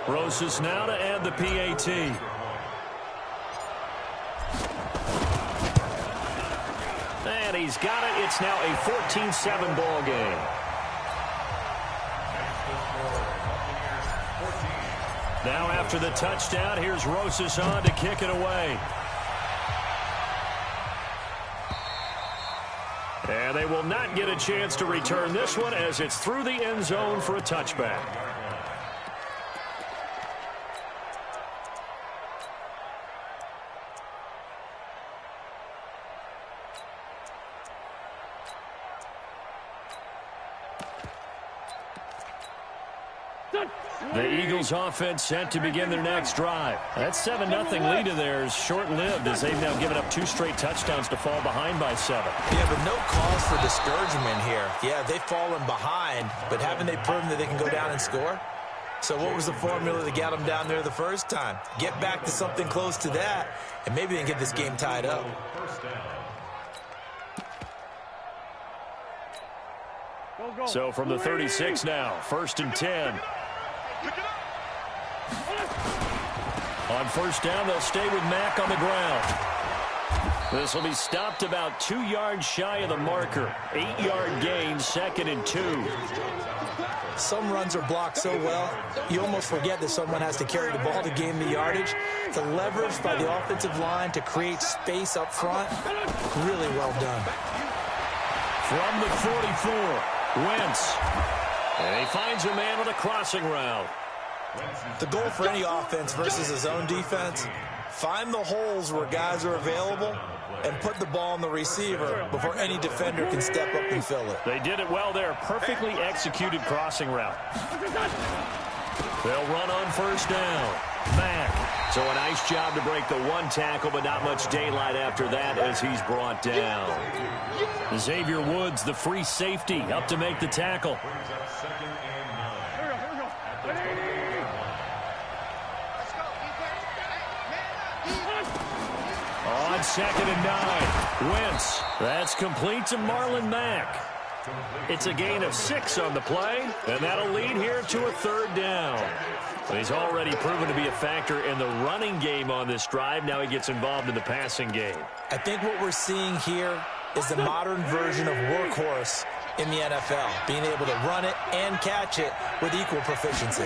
Rosas now to add the PAT. And he's got it. It's now a 14-7 ball game. Now after the touchdown, here's Rosas on to kick it away. And they will not get a chance to return this one as it's through the end zone for a touchback. The Eagles offense set to begin their next drive. That 7-0 lead of theirs short-lived as they've now given up 2 straight touchdowns to fall behind by 7. Yeah, but no cause for discouragement here. Yeah, they've fallen behind, but haven't they proven that they can go down and score? So what was the formula that got them down there the first time? Get back to something close to that, and maybe they can get this game tied up. So from the 36 now, 1st and 10. On first down, they'll stay with Mack on the ground. This will be stopped about 2 yards shy of the marker. 8-yard gain, 2nd and 2. Some runs are blocked so well, you almost forget that someone has to carry the ball to gain the yardage. The leverage by the offensive line to create space up front, really well done. From the 44, Wentz. And he finds a man on a crossing route. The goal for any offense versus a zone defense, find the holes where guys are available and put the ball on the receiver before any defender can step up and fill it. They did it well there. Perfectly executed crossing route. They'll run on first down. Mack. So a nice job to break the 1 tackle, but not much daylight after that as he's brought down. Xavier Woods, the free safety, up to make the tackle. On 2nd and 9, Wentz. That's complete to Marlon Mack. It's a gain of 6 on the play, and that'll lead here to a 3rd down. He's already proven to be a factor in the running game on this drive. Now he gets involved in the passing game. I think what we're seeing here is the modern version of workhorse in the NFL, being able to run it and catch it with equal proficiency.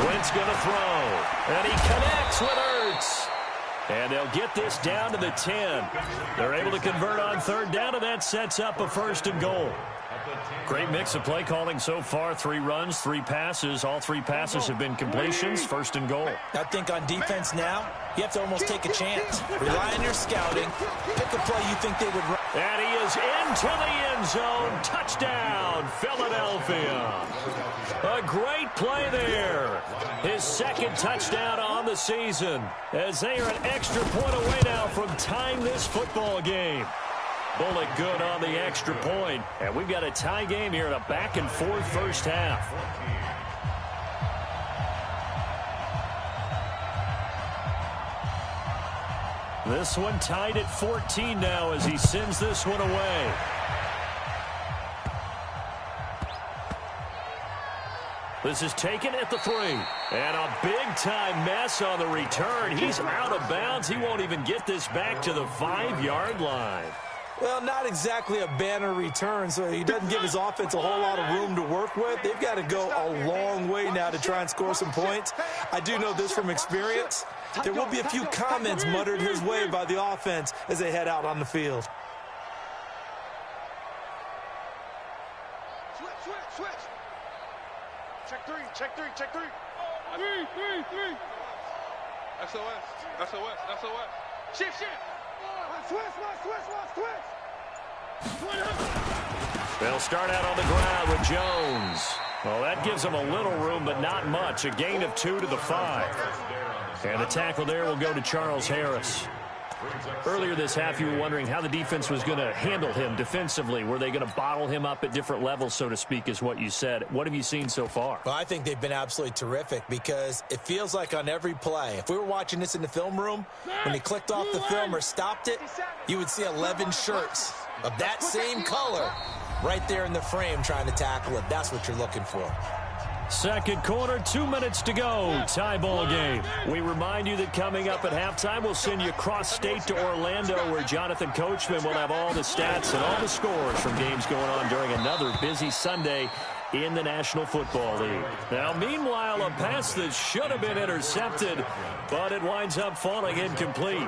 Wentz going to throw, and he connects with Ertz. And they'll get this down to the 10. They're able to convert on 3rd down, and that sets up a 1st and goal. Great mix of play calling so far. 3 runs, 3 passes. All 3 passes have been completions. 1st and goal. I think on defense now, you have to almost take a chance. Rely on your scouting. Pick a play you think they would run. And he is into the end zone. Touchdown, Philadelphia. A great play there. His 2nd touchdown on the season as they are an extra point away now from tying this football game. Bullock good on the extra point. And we've got a tie game here in a back-and-forth first half. This one tied at 14 now as he sends this one away. This is taken at the 3. And a big-time mess on the return. He's out of bounds. He won't even get this back to the 5-yard line. Well, not exactly a banner return, so he doesn't give his offense a whole lot of room to work with. They've got to go a long way now to try and score some points. I do know this from experience. There will be a few comments muttered his way by the offense as they head out on the field. Switch. Check 3. Check 3. 3. SOS. Shift. Switch. They'll start out on the ground with Jones. Well, that gives them a little room, but not much. A gain of 2 to the 5. And the tackle there will go to Charles Harris. Earlier this half, you were wondering how the defense was going to handle him defensively. Were they going to bottle him up at different levels, so to speak, is what you said. What have you seen so far? Well, I think they've been absolutely terrific because it feels like on every play, if we were watching this in the film room, when he clicked off the film or stopped it, you would see 11 shirts of that same color right there in the frame trying to tackle it. That's what you're looking for. Second quarter, 2 minutes to go. Tie ball game. We remind you that coming up at halftime, we'll send you cross-state to Orlando, where Jonathan Coachman will have all the stats and all the scores from games going on during another busy Sunday in the National Football League. Now, meanwhile, a pass that should have been intercepted, but it winds up falling incomplete.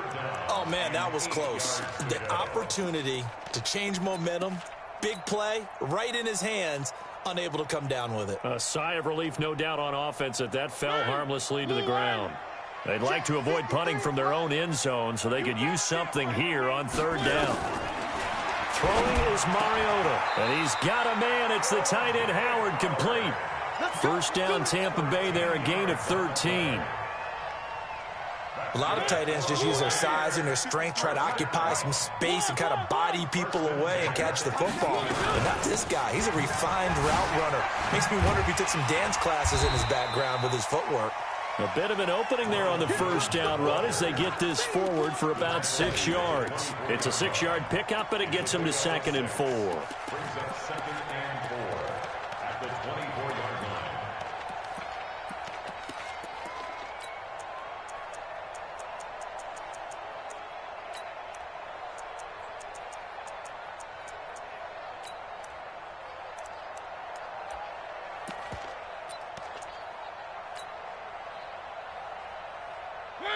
Oh, man, that was close. The opportunity to change momentum, big play, right in his hands, unable to come down with it. A sigh of relief, no doubt, on offense that that fell harmlessly to the ground. They'd like to avoid punting from their own end zone so they could use something here on third down. Throwing is Mariota, and he's got a man. It's the tight end Howard, complete. First down, Tampa Bay there, a gain of 13. A lot of tight ends just use their size and their strength, try to occupy some space and kind of body people away and catch the football. But not this guy. He's a refined route runner. Makes me wonder if he took some dance classes in his background with his footwork. A bit of an opening there on the first down run as they get this forward for about 6 yards. It's a 6-yard pickup, but it gets them to 2nd and 4.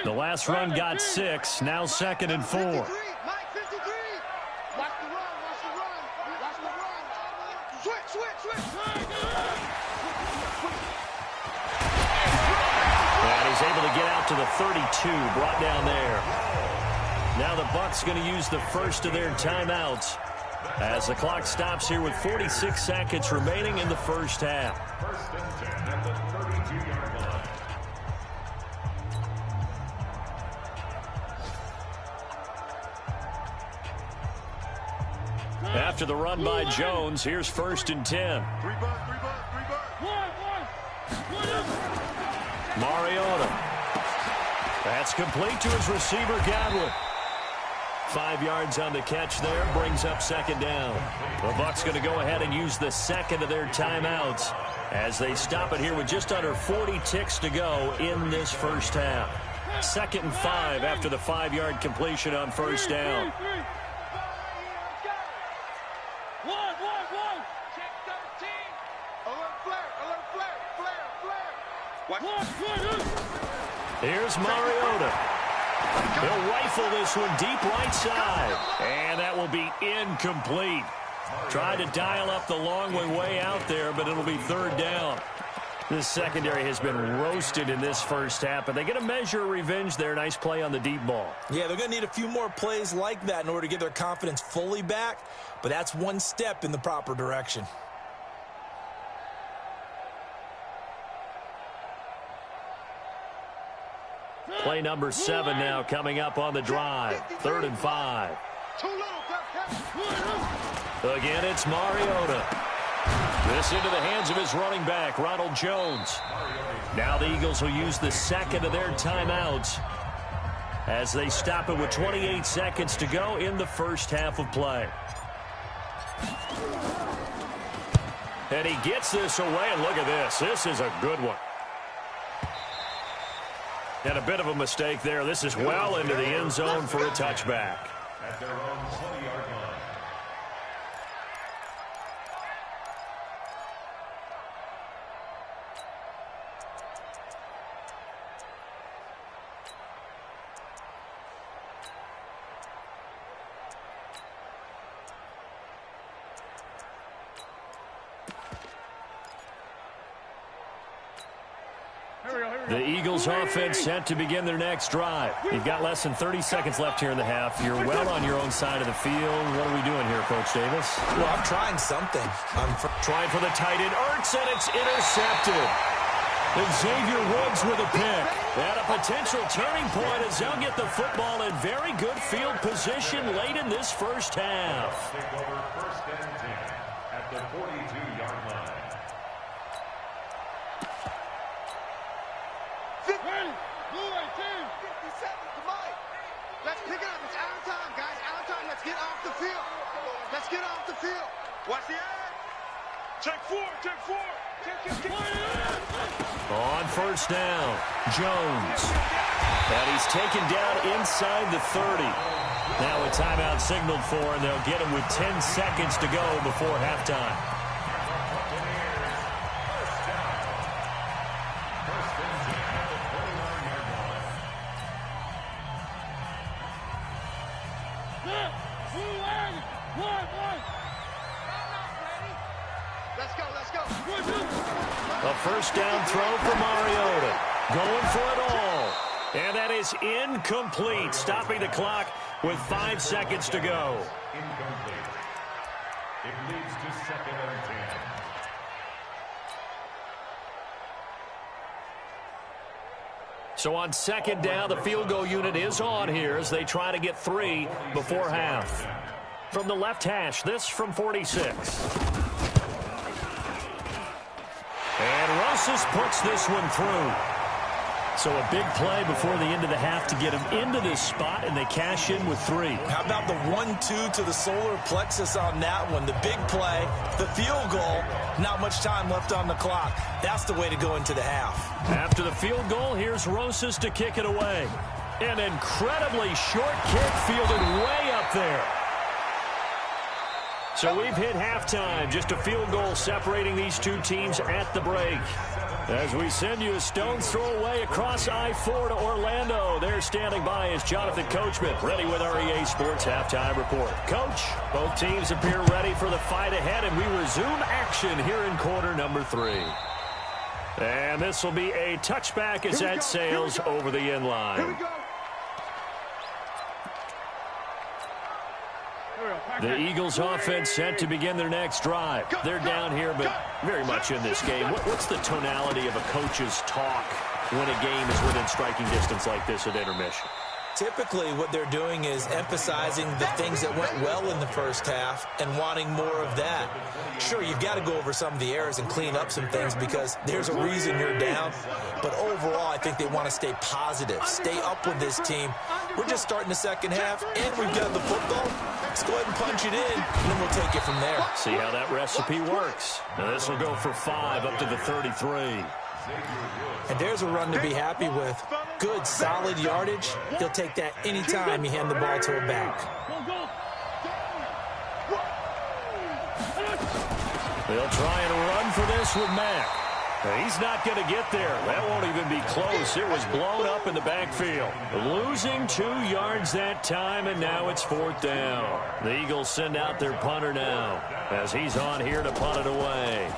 The last run got 6, now 2nd and 4. Mike, 53. Watch the run, watch the run, watch the run. Switch. And he's able to get out to the 32, brought down there. Now the Bucs going to use the first of their timeouts as the clock stops here with 46 seconds remaining in the first half. First and 10 at the 32-yard line. After the run by Jones, here's 1st and 10. Three bucks. Mariota. That's complete to his receiver, Godwin. 5 yards on the catch there, brings up 2nd down. The Bucs going to go ahead and use the second of their timeouts as they stop it here with just under 40 ticks to go in this first half. 2nd and 5 after the 5-yard completion on first down. Here's Mariota. He'll rifle this one deep right side. And that will be incomplete. Tried to dial up the long way out there, but it'll be 3rd down. This secondary has been roasted in this first half, but they get a measure of revenge there. Nice play on the deep ball. Yeah, they're going to need a few more plays like that in order to get their confidence fully back, but that's one step in the proper direction. Play number 7 now coming up on the drive. 3rd and 5. Again, it's Mariota. This into the hands of his running back, Ronald Jones. Now the Eagles will use the second of their timeouts as they stop it with 28 seconds to go in the first half of play. And he gets this away, and look at this. This is a good one. And a bit of a mistake there. This is well into the end zone for a touchback. At their own 20-yard line. The Eagles offense set to begin their next drive. You've got less than 30 seconds left here in the half. You're well on your own side of the field. What are we doing here, Coach Davis? Well, I'm trying something. Trying for the tight end, Ertz, and it's intercepted. Xavier Woods with a pick. And a potential turning point as they'll get the football in very good field position late in this first half. Take over 1st and 10 at the 42-yard line. Let's pick it up. It's out of time, guys. Out of time. Let's get off the field. Let's get off the field. Watch the ad. Check 4. Check 4. Check. on first down. Jones. And he's taken down inside the 30. Now a timeout signaled for, and they'll get him with 10 seconds to go before halftime. A first down throw for Mariota. Going for it all. And that is incomplete. Stopping the clock with 5 seconds to go. Incomplete. It leads to 2nd and 10. So on 2nd down, the field goal unit is on here as they try to get 3 before half. From the left hash, this from 46. And Rosas puts this one through. So a big play before the end of the half to get him into this spot, and they cash in with 3. How about the 1-2 to the solar plexus on that one? The big play, the field goal, not much time left on the clock. That's the way to go into the half. After the field goal, here's Rosas to kick it away. An incredibly short kick fielded way up there. So we've hit halftime. Just a field goal separating these two teams at the break. As we send you a stone's throw away across I-4 to Orlando. There standing by is Jonathan Coachman, ready with our EA Sports Halftime Report. Coach, both teams appear ready for the fight ahead, and we resume action here in quarter number 3. And this will be a touchback as that sails over the end line. The Eagles offense set to begin their next drive. They're down here, but very much in this game. What's the tonality of a coach's talk when a game is within striking distance like this at intermission? Typically, what they're doing is emphasizing the things that went well in the first half and wanting more of that. Sure, you've got to go over some of the errors and clean up some things because there's a reason you're down. But overall, I think they want to stay positive, stay up with this team. We're just starting the second half, and we've got the football. Let's go ahead and punch it in, and then we'll take it from there. See how that recipe works. Now this will go for 5 up to the 33. And there's a run to be happy with. Good, solid yardage. He'll take that anytime you hand the ball to a back. They'll try and run for this with Mack. He's not going to get there. That won't even be close. It was blown up in the backfield. Losing 2 yards that time, and now it's 4th down. The Eagles send out their punter now as he's on here to punt it away.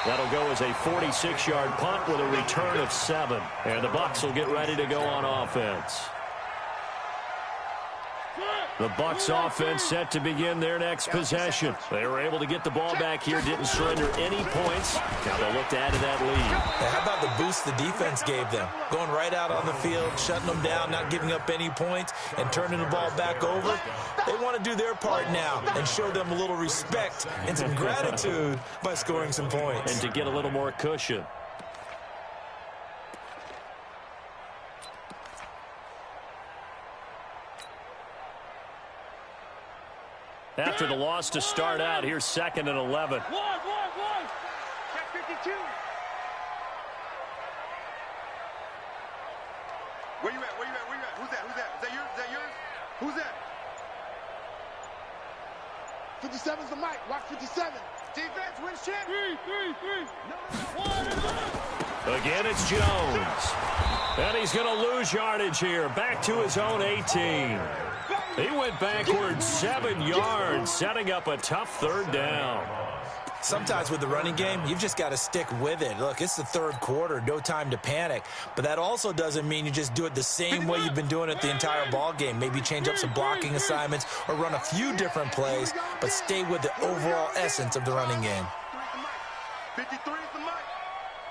That'll go as a 46-yard punt with a return of 7. And the Bucs will get ready to go on offense. The Bucs offense set to begin their next possession. They were able to get the ball back here, didn't surrender any points. Now they'll look to add to that lead. How about the boost the defense gave them? Going right out on the field, shutting them down, not giving up any points, and turning the ball back over. They want to do their part now and show them a little respect and some gratitude by scoring some points. And to get a little more cushion. After the loss to start out, here's 2nd and 11. Check 52. Where you at? Where you at? Where you at? Who's that? Who's that? Is that yours? Is that yours? Who's that? 57's the mic. Watch 57. Defense wins champ. 3. Again, it's Jones. And he's going to lose yardage here. Back to his own 18. He went backwards 7 yards, setting up a tough 3rd down. Sometimes with the running game, you've just got to stick with it. Look, it's the 3rd quarter, no time to panic. But that also doesn't mean you just do it the same way you've been doing it the entire ball game. Maybe change up some blocking assignments or run a few different plays, but stay with the overall essence of the running game. 53 is the mic.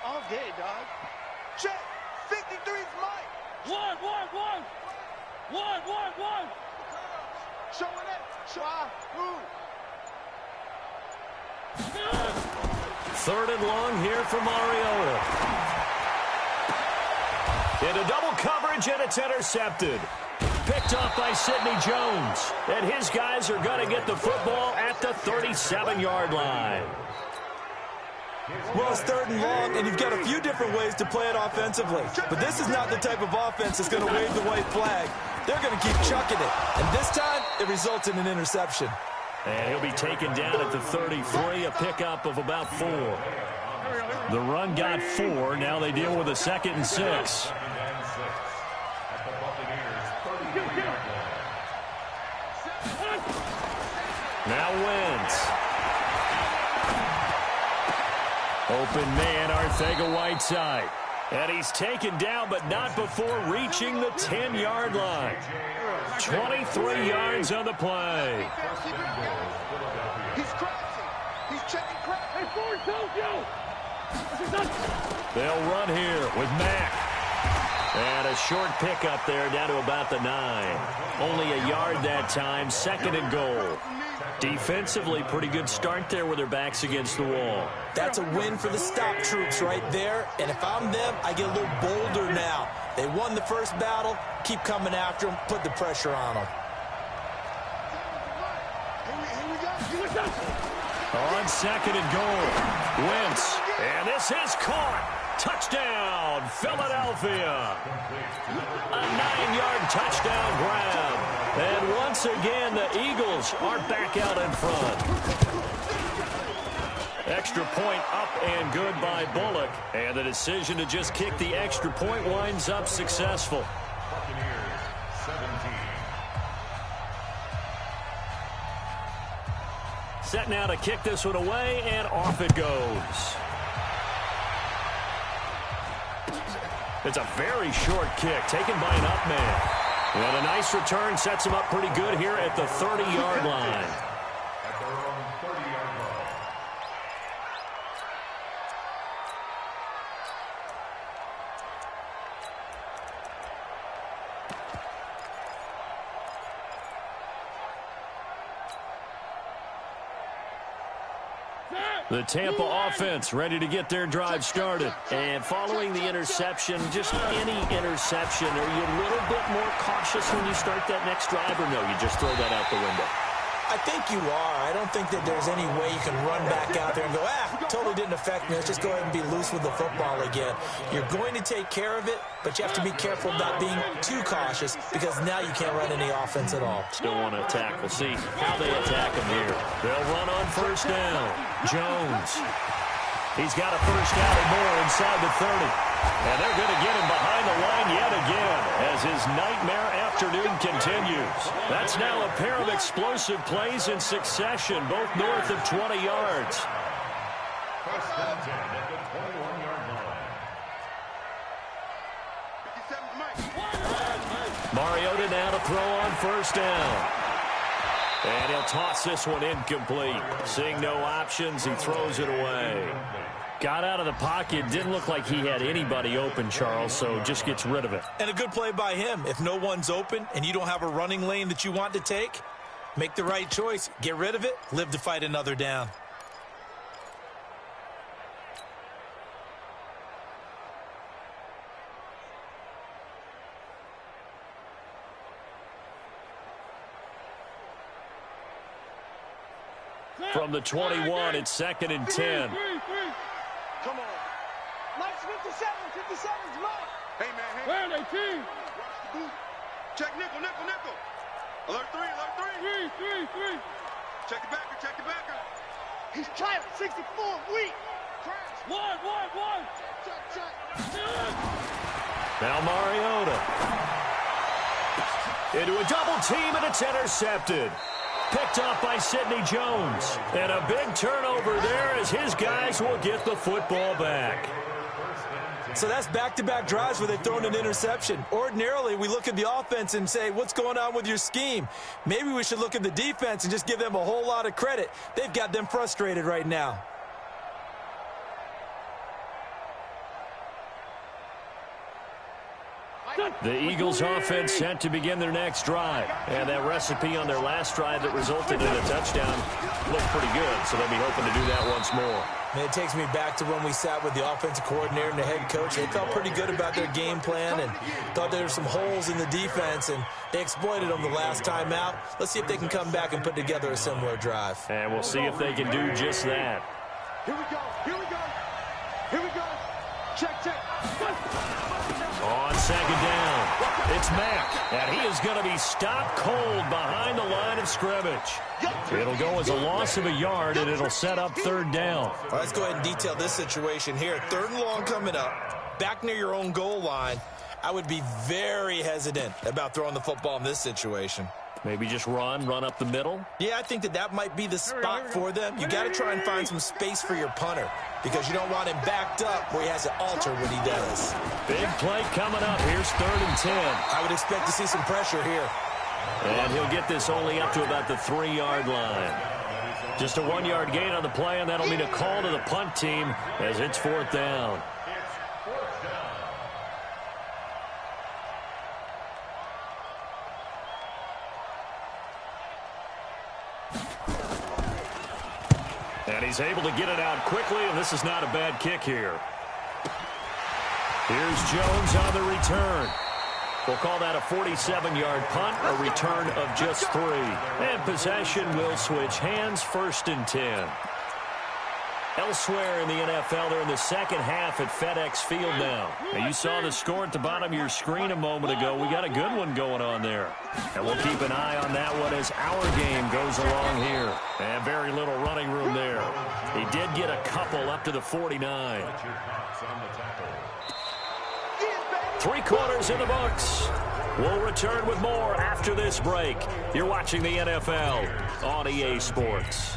All day, dog. Check. 53 is the mic. 1. Showing it. Third and long here for Mariota. Into double coverage, and it's intercepted. picked off by Sidney Jones. And his guys are going to get the football at the 37-yard line. Well, it's 3rd and long, and you've got a few different ways to play it offensively. But this is not the type of offense that's going to wave the white flag. They're going to keep chucking it. And this time, it results in an interception. And he'll be taken down at the 33, a pickup of about 4. The run got 4. Now they deal with a 2nd and 6. Now Wentz. Open man, Arcega-Whiteside. And he's taken down, but not before reaching the 10-yard line. 23 yards on the play. He's crashing. He's checking crash. Hey, Ford, Tokyo. They'll run here with Mack. And a short pickup there down to about the 9. Only a yard that time, 2nd and goal. Defensively, pretty good start there with their backs against the wall. That's a win for the stop troops right there. And if I'm them, I get a little bolder now. They won the first battle. Keep coming after them. Put the pressure on them. On 2nd and goal, Wentz. And this is caught. Touchdown, Philadelphia. A 9-yard touchdown grab. And once again, the Eagles are back out in front. Extra point up and good by Bullock. And the decision to just kick the extra point winds up successful. Set now to kick this one away, and off it goes. It's a very short kick taken by an up man. And a nice return sets him up pretty good here at the 30-yard line. At their own 30-yard line. The Tampa offense ready to get their drive started. And following the interception, just any interception, are you a little bit more cautious when you start that next drive, or no, you just throw that out the window? I think you are. I don't think that there's any way you can run back out there and go, totally didn't affect me. Let's just go ahead and be loose with the football again. You're going to take care of it, but you have to be careful about being too cautious because now you can't run any offense at all. Still want to attack. We'll see how they attack him here. They'll run on first down. Jones. He's got a first down and more inside the 30. And they're going to get him behind the line yet again as his nightmare afternoon continues. That's now a pair of explosive plays in succession, both north of 20 yards. First and 10 at the 21-yard line. Mariota now to throw on first down. And he'll toss this one incomplete. Seeing no options, he throws it away. Got out of the pocket. Didn't look like he had anybody open, Charles, so just gets rid of it. And a good play by him. If no one's open and you don't have a running lane that you want to take, make the right choice. Get rid of it. Live to fight another down. From the 21, it's 2nd and 10. Come on. Nice 57's mine. Hey, man. Hey. Where are they, team? Watch the boot. Check nickel. Alert 3. Three. Check the backer. He's tired. 64, weak. Crash. One. Check. Now Mariota. Into a double team, and it's intercepted. Picked off by Sidney Jones. And a big turnover there as his guys will get the football back. So that's back-to-back drives where they've thrown an interception. Ordinarily, we look at the offense and say, what's going on with your scheme? Maybe we should look at the defense and just give them a whole lot of credit. They've got them frustrated right now. The Eagles offense set to begin their next drive. And that recipe on their last drive that resulted in a touchdown looked pretty good, so they'll be hoping to do that once more. And it takes me back to when we sat with the offensive coordinator and the head coach. They felt pretty good about their game plan and thought there were some holes in the defense, and they exploited them the last time out. Let's see if they can come back and put together a similar drive. And we'll see if they can do just that. Here we go. Here we go. Here we go. Check, check. On second down, it's Mack, and he is going to be stopped cold behind the line of scrimmage. It'll go as a loss of a yard, and it'll set up third down. All right, let's go ahead and detail this situation here. Third and long coming up, back near your own goal line. I would be very hesitant about throwing the football in this situation. Maybe just run up the middle? Yeah, I think that might be the spot for them. You got to try and find some space for your punter because you don't want him backed up where he has to alter what he does. Big play coming up. Here's 3rd and 10. I would expect to see some pressure here. And he'll get this only up to about the 3-yard line. Just a 1-yard gain on the play, and that'll mean a call to the punt team as it's 4th down. And he's able to get it out quickly, and this is not a bad kick here. Here's Jones on the return. We'll call that a 47-yard punt, a return of just 3. And possession will switch hands, 1st and 10. Elsewhere in the NFL, they're in the second half at FedEx Field now. And you saw the score at the bottom of your screen a moment ago. We got a good one going on there. And we'll keep an eye on that one as our game goes along here. And very little running room there. He did get a couple up to the 49. 3 quarters in the books. We'll return with more after this break. You're watching the NFL on EA Sports.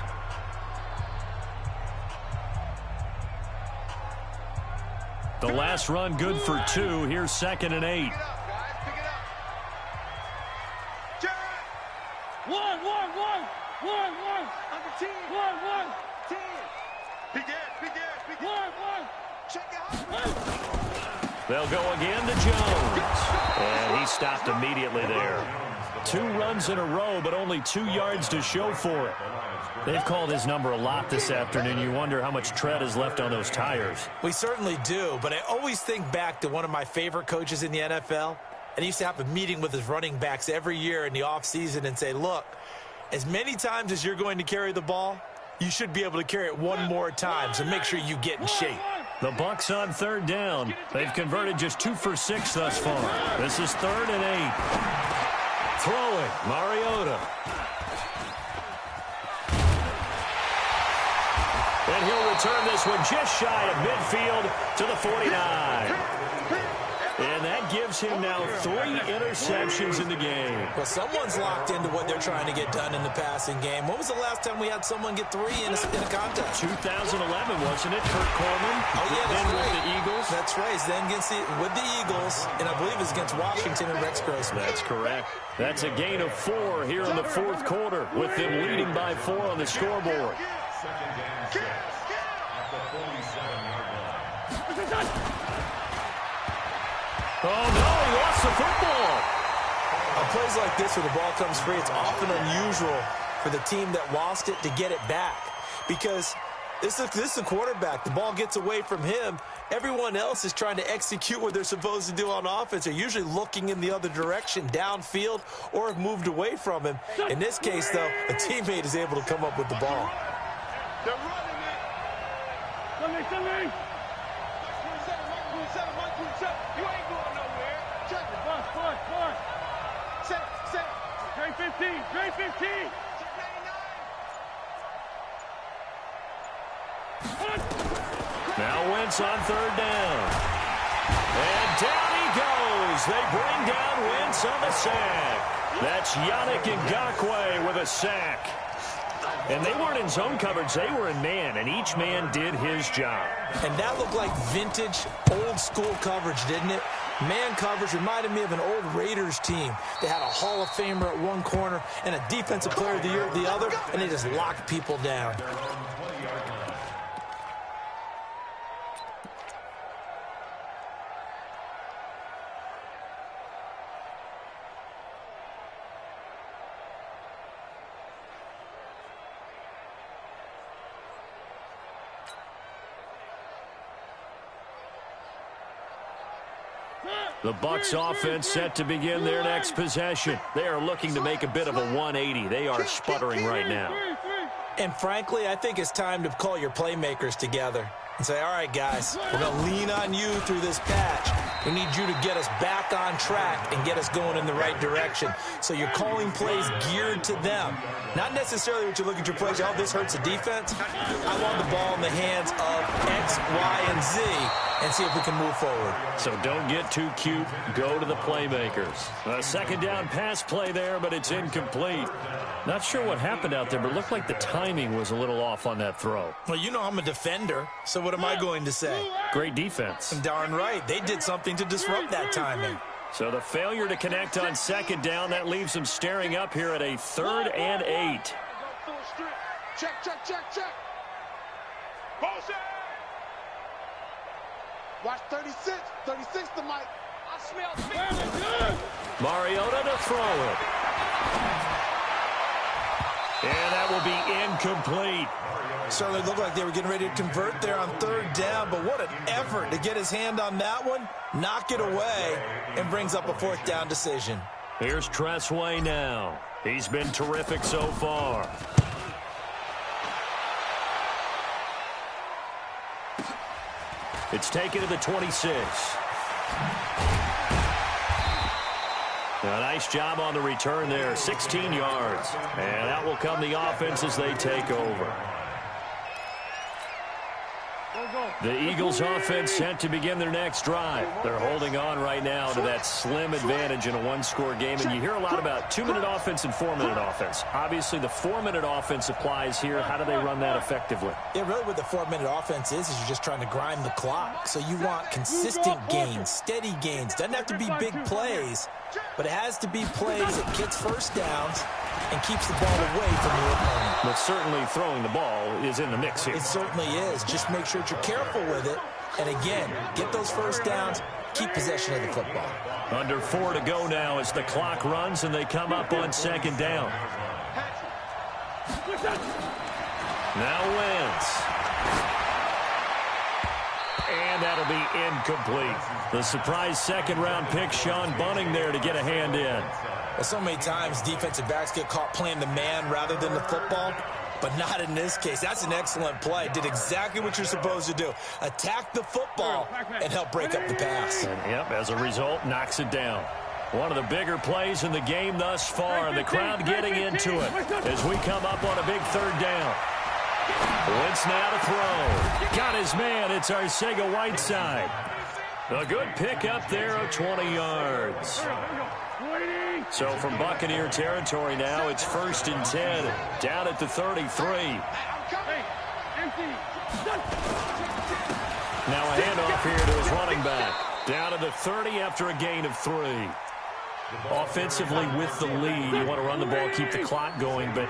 The last run good for 2. Here's 2nd and 8. One. Under 10. One. 10. Big air. One. Check it out. They'll go again to Jones. And he stopped immediately there. 2 runs in a row, but only 2 yards to show for it. They've called his number a lot this afternoon. You wonder how much tread is left on those tires. We certainly do, but I always think back to one of my favorite coaches in the NFL, and he used to have a meeting with his running backs every year in the offseason and say, look, as many times as you're going to carry the ball, you should be able to carry it one more time, so make sure you get in shape. The Bucs on 3rd down. They've converted just 2 for 6 thus far. This is 3rd and 8. Throwing, Mariota. And he'll return this one just shy of midfield to the 49. And that gives him now 3 interceptions in the game. Well, someone's locked into what they're trying to get done in the passing game. When was the last time we had someone get 3 in a contest? 2011, wasn't it? Kurt Coleman. Oh, yeah, that's then right. with the Eagles. That's right. It's then with the Eagles, and I believe it's against Washington and Rex Grossman. That's correct. That's a gain of 4 here in the 4th quarter, with them leading by 4 on the scoreboard. Oh, no, he lost the football. On plays like this where the ball comes free, it's often unusual for the team that lost it to get it back because this is a quarterback. The ball gets away from him. Everyone else is trying to execute what they're supposed to do on offense. They're usually looking in the other direction, downfield, or have moved away from him. In this case, though, a teammate is able to come up with the ball. They're running it. Somebody. 27. You ain't going nowhere. Check it. Bus. Set. Grade 15. Check 99. Now Wentz on 3rd down. And down he goes. They bring down Wentz on the sack. That's Yannick Ngakoue with a sack. And they weren't in zone coverage. They were in man, and each man did his job. And that looked like vintage, old-school coverage, didn't it? Man coverage reminded me of an old Raiders team. They had a Hall of Famer at one corner and a Defensive Player of the Year at the other, and they just locked people down. The Bucs offense set to begin their next possession. They are looking to make a bit of a 180. They are sputtering right now. And frankly, I think it's time to call your playmakers together and say, all right, guys, we're going to lean on you through this patch. We need you to get us back on track and get us going in the right direction. So you're calling plays geared to them. Not necessarily what you look at your plays, oh, this hurts the defense. I want the ball in the hands of X, Y, and Z and see if we can move forward. So don't get too cute. Go to the playmakers. A second down pass play there, but it's incomplete. Not sure what happened out there, but it looked like the timing was a little off on that throw. Well, you know I'm a defender, so what am I going to say? Great defense. Darn right. They did something to disrupt that timing. So the failure to connect on second down, that leaves them staring up here at a 3rd and 8. Check, check, check, check. Watch 36. 36 to Mike. I smell Mariota to throw it. And that will be incomplete. Certainly looked like they were getting ready to convert there on 3rd down, but what an effort to get his hand on that one, knock it away, and brings up a 4th down decision. Here's Tressway now. He's been terrific so far. It's taken to the 26. A nice job on the return there, 16 yards. And out will come the offense as they take over. The Eagles offense set to begin their next drive. They're holding on right now to that slim advantage in a one-score game. And you hear a lot about 2-minute offense and 4-minute offense. Obviously, the 4-minute offense applies here. How do they run that effectively? Yeah, really what the 4-minute offense is you're just trying to grind the clock. So you want consistent gains, steady gains. Doesn't have to be big plays, but it has to be plays that gets first downs and keeps the ball away from the opponent. But certainly throwing the ball is in the mix here. It certainly is. Just make sure that you're careful with it. And again, get those first downs, keep possession of the football. Under 4 to go now as the clock runs and they come up on second down. Now Wentz. And that'll be incomplete. The surprise second-round pick, Sean Bunting there to get a hand in. Well, so many times defensive backs get caught playing the man rather than the football, but not in this case. That's an excellent play. Did exactly what you're supposed to do. Attack the football and help break up the pass. And, yep, as a result, knocks it down. One of the bigger plays in the game thus far. The crowd getting into it as we come up on a big 3rd down. Wentz now to throw. Got his man. It's Arcega-Whiteside. A good pick up there of 20 yards. So from Buccaneer territory now, it's 1st and 10. Down at the 33. Now a handoff here to his running back. Down to the 30 after a gain of 3. Offensively with the lead, you want to run the ball, keep the clock going, but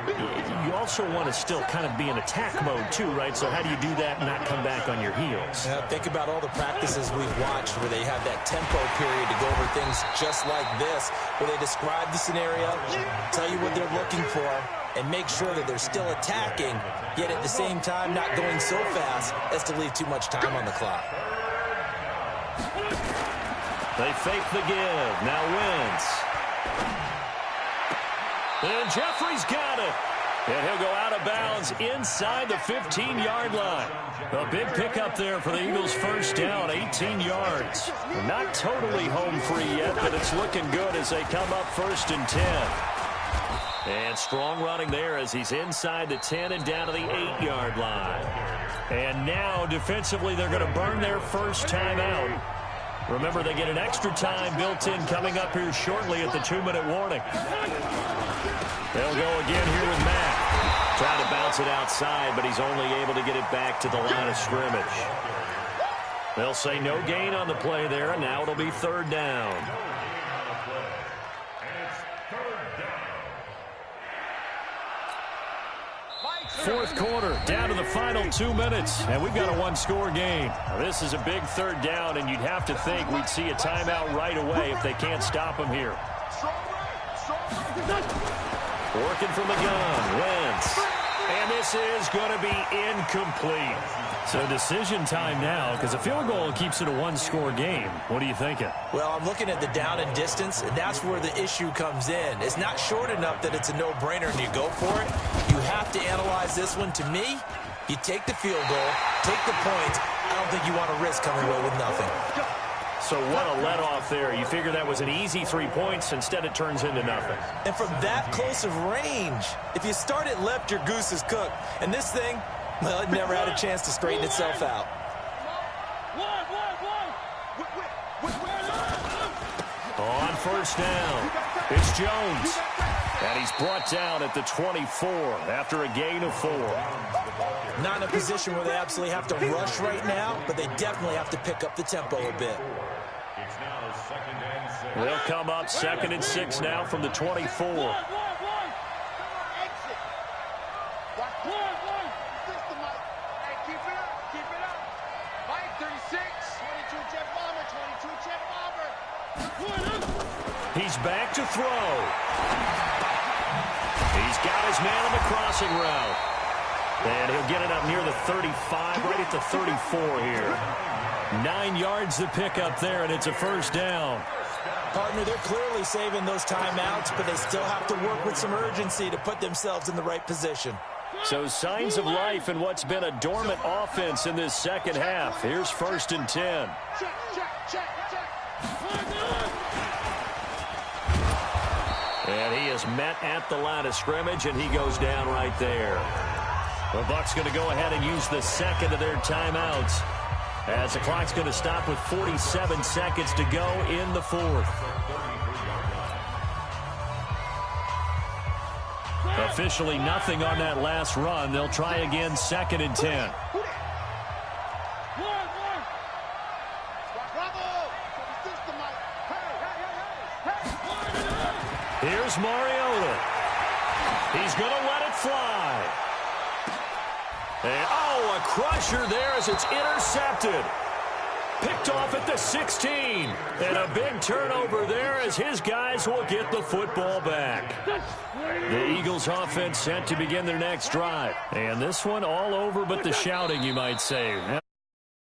you also want to still kind of be in attack mode too, right? So how do you do that and not come back on your heels? Yeah, think about all the practices we've watched where they have that tempo period to go over things just like this, where they describe the scenario, tell you what they're looking for, and make sure that they're still attacking, yet at the same time not going so fast as to leave too much time on the clock. They fake the give. Now Wentz. And Jeffrey's got it. And he'll go out of bounds inside the 15-yard line. A big pickup there for the Eagles' first down, 18 yards. Not totally home free yet, but it's looking good as they come up 1st and 10. And strong running there as he's inside the 10 and down to the 8-yard line. And now defensively they're going to burn their first timeout. Remember, they get an extra time built in coming up here shortly at the 2-minute warning. They'll go again here with Matt. Trying to bounce it outside, but he's only able to get it back to the line of scrimmage. They'll say no gain on the play there, and now it'll be 3rd down. Fourth quarter, down to the final 2 minutes, and we've got a one-score game. Now, this is a big 3rd down, and you'd have to think we'd see a timeout right away if they can't stop him here. Working from the gun, Wentz. And this is going to be incomplete. So decision time now, because a field goal keeps it a one-score game. What are you thinking? Well, I'm looking at the down and distance, and that's where the issue comes in. It's not short enough that it's a no-brainer and you go for it. You have to analyze this one. To me, you take the field goal, take the points. I don't think you want to risk coming away with nothing. So what a let-off there. You figure that was an easy 3 points. Instead, it turns into nothing. And from that close of range, if you start it left, your goose is cooked. And this thing, well, it never had a chance to straighten itself out. On first down, it's Jones. And he's brought down at the 24 after a gain of 4. Not in a position where they absolutely have to rush right now, but they definitely have to pick up the tempo a bit. They'll come up 2nd and 6 now from the 24. He's back to throw. He's got his man on the crossing route. And he'll get it up near the 35, right at the 34 here. 9 yards to pick up there, and it's a first down. Partner, they're clearly saving those timeouts, but they still have to work with some urgency to put themselves in the right position. So signs of life in what's been a dormant offense in this second half. Here's 1st and 10. And he is met at the line of scrimmage, and he goes down right there. The Bucs going to go ahead and use the second of their timeouts, as the clock's going to stop with 47 seconds to go in the 4th. Officially nothing on that last run. They'll try again 2nd and 10. Here's Mariota. He's going to let it fly. And, oh, a crusher there as it's intercepted. Picked off at the 16. And a big turnover there as his guys will get the football back. The Eagles offense set to begin their next drive. And this one all over but the shouting, you might say.